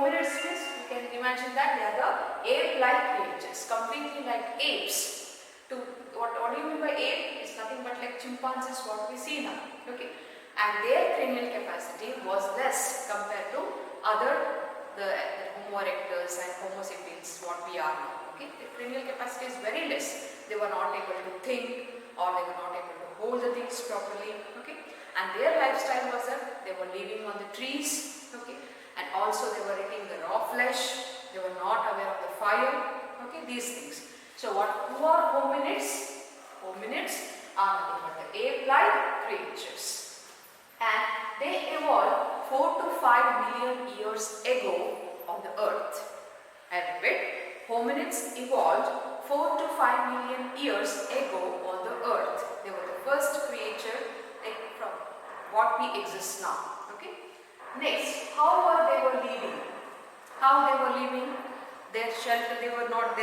hominids means you can imagine that they are the ape-like creatures, completely like apes. What do you mean by ape? It's nothing but like chimpanzees what we see now. Okay, and their cranial capacity was less compared to the Homo erectus and Homo sapiens what we are now. Okay, their cranial capacity is very less. They were not able to think, or they were not able to hold the things properly. Okay, and their lifestyle was that they were living on the trees. Okay, and also they were eating the raw flesh. They were not aware of the fire. Okay, these things. So who are hominids? Hominids are nothing but the ape-like creatures, and they evolved 4 to 5 million years ago on the earth. I repeat, hominids evolved 4 to 5 million years ago on the earth. They were the first creature from what we exist now. Okay. Next, how were they living? How they were living? Their shelter, they don't know to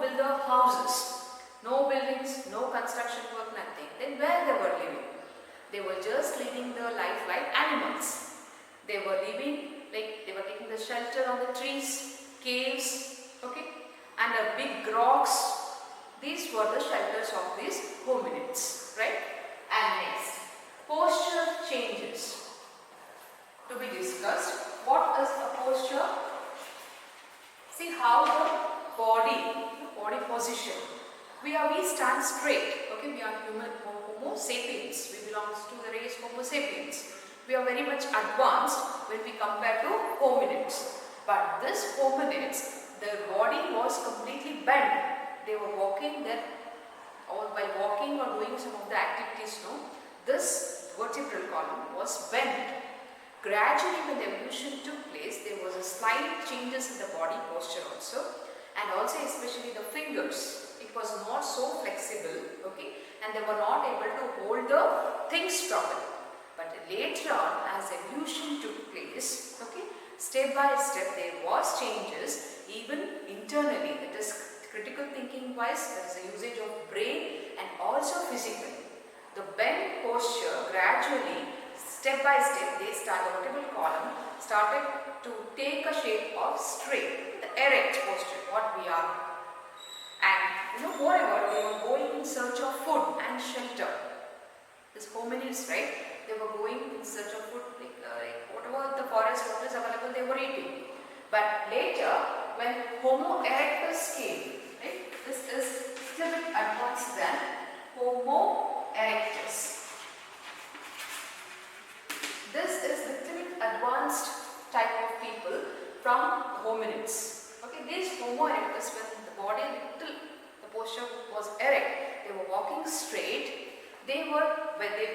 build the houses. No buildings, no construction work, nothing. Then where they were living? They were just living the life like animals. They were living like they were taking the shelter on the trees, caves, okay, and the big rocks. These were the shelters of these hominids, right? And next, posture changes to be discussed. What is a posture? See how the body position. We stand straight. Okay, we are Homo sapiens. We belong to the race Homo sapiens. We are very much advanced when we compare to hominids. But this hominids, their body was completely bent. They were walking or while walking or doing some of the activities, this vertebral column was bent. Gradually, when the evolution took place, there was a slight changes in the body posture also, and also especially the fingers. It was not so flexible, okay, and they were not able to hold the things properly. But later on, as evolution took place, okay, step by step there was changes even internally. That is critical thinking wise, there is a usage of brain and also physically. The bent posture gradually, step by step, the vertebral column started to take a shape of straight, the erect posture, what we are. And moreover, they were going in search of food and shelter. This hominids, right? They were going in search of food, like whatever the forest, what is available, they were eating. But later, when Homo erectus came, right? This is still a bit advanced than Homo erectus. This is little bit advanced type of people from hominids. Okay, these Homo erectus, when the posture was erect, they were walking straight. They were when they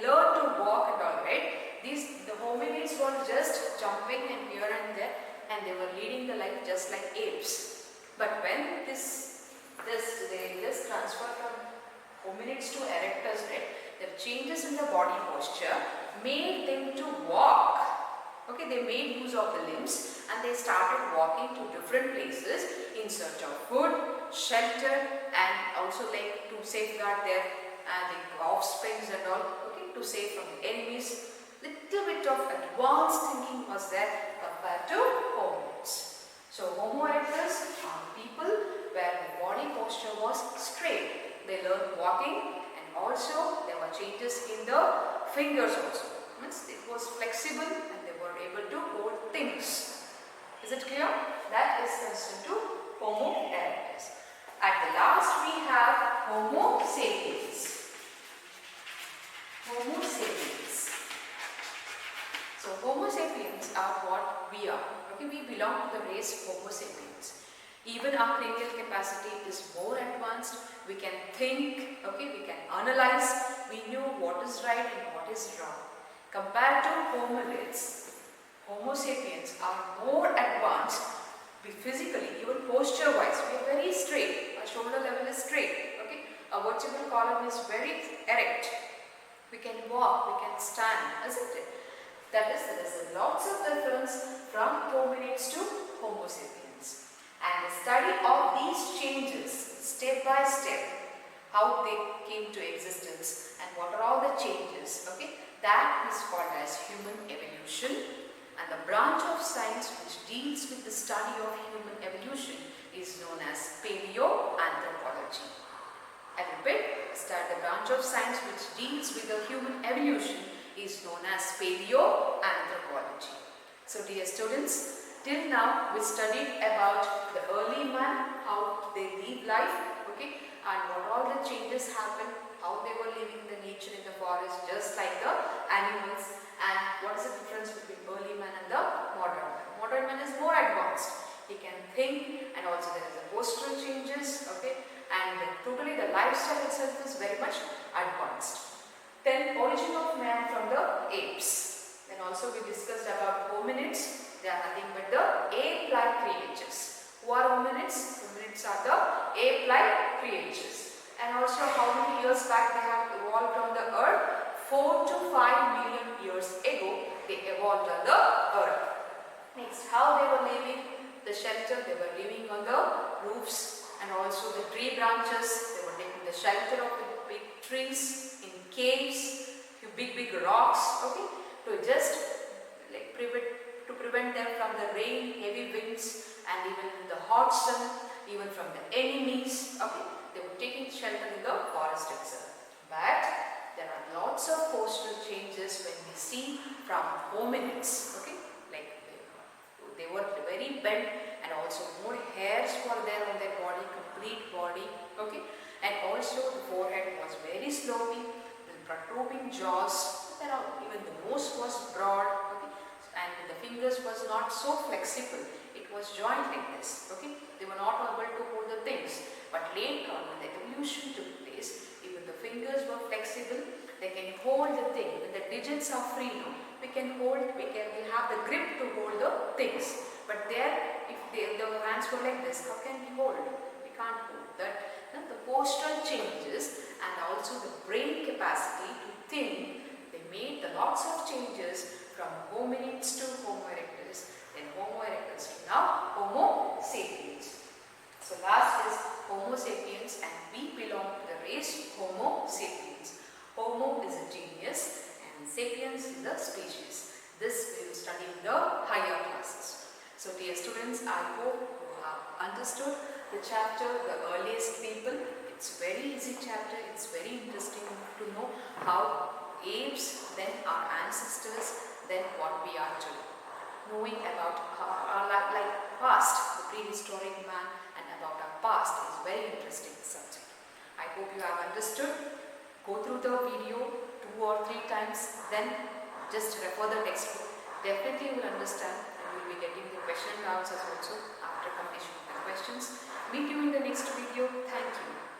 learned to walk and all, right? The hominids were just jumping and here and there, and they were leading the life just like apes. But when they transfer from hominids to erectus, right? The changes in the body posture made them to walk. Okay, they made use of the limbs and they started walking to different places in search of food, shelter, and also like to safeguard their offsprings and all. Okay, to save from the enemies. Little bit of advanced thinking was there compared to hominids. So Homo erectus are people where the body posture was straight. They learned walking. Also, there were changes in the fingers also. Means it was flexible and they were able to hold things. Is it clear? That is considered to Homo erectus. At the last we have Homo sapiens. Homo sapiens. So Homo sapiens are what we are. Okay, we belong to the race Homo sapiens. Even our cranial capacity is more advanced. We can think, okay, we can analyze, we know what is right and what is wrong. Compared to hominids, Homo sapiens are more advanced physically, even posture wise. We are very straight, our shoulder level is straight, okay, our vertebral column is very erect. We can walk, we can stand, isn't it? That is, there is lots of difference from hominids to Homo sapiens. And the study of these changes, step by step, how they came to existence and what are all the changes, okay, that is called as human evolution. And the branch of science which deals with the study of human evolution is known as paleoanthropology. I repeat, the branch of science which deals with the human evolution is known as paleoanthropology. So dear students, till now we studied about the early man, how they live life, okay, and what all the changes happened, how they were living the nature in the forest just like the animals, and what is the difference between early man and the modern man. Modern man is more advanced. He can think, and also there is a postural changes, okay, and totally the lifestyle itself is very much advanced. Then origin of man from the apes. Then also we discussed about hominids. They are nothing but the ape-like creatures. Who are hominids? Hominids are the ape-like creatures. And also how many years back they have evolved on the earth? 4 to 5 million years ago they evolved on the earth. Next, how they were living, the shelter, they were living on the roofs, and also the tree branches, they were taking the shelter of the big trees, in caves, big rocks, okay, to just like prevent them from the rain, heavy winds, and even the hot sun, even from the enemies, okay, they were taking shelter in the forest itself. But there are lots of postural changes when we see from hominids, okay, like they were very bent, and also more hairs were there on their body, complete body, okay, and also the forehead was very sloping, the protruding jaws, even the nose was broad, okay, and the fingers was not so flexible, it was joined like this, okay, they were not able to hold the things. But later on, when the evolution took place, even the fingers were flexible, they can hold the thing. When the digits are free, no, we have the grip to hold the things. But there, if the hands were like this, how can we hold? We can't hold that. Now, the postural changes and also the brain capacity to think, they made the lots of changes from hominids to Homo erectus, then Homo erectus to now Homo sapiens. So last is Homo sapiens, and we belong to the race Homo sapiens. Homo is a genus and sapiens is a species. This we will study in the higher classes. So dear students, I hope you have understood the chapter, the earliest people. It's very easy chapter. It's very interesting to know how apes, then our ancestors, then what we are today. Knowing about our past, the prehistoric man, and about our past is very interesting subject. I hope you have understood. Go through the video 2 or 3 times, then just refer the textbook. Definitely you will understand, and you will be getting the question and answers also after completion of the questions. Meet you in the next video. Thank you.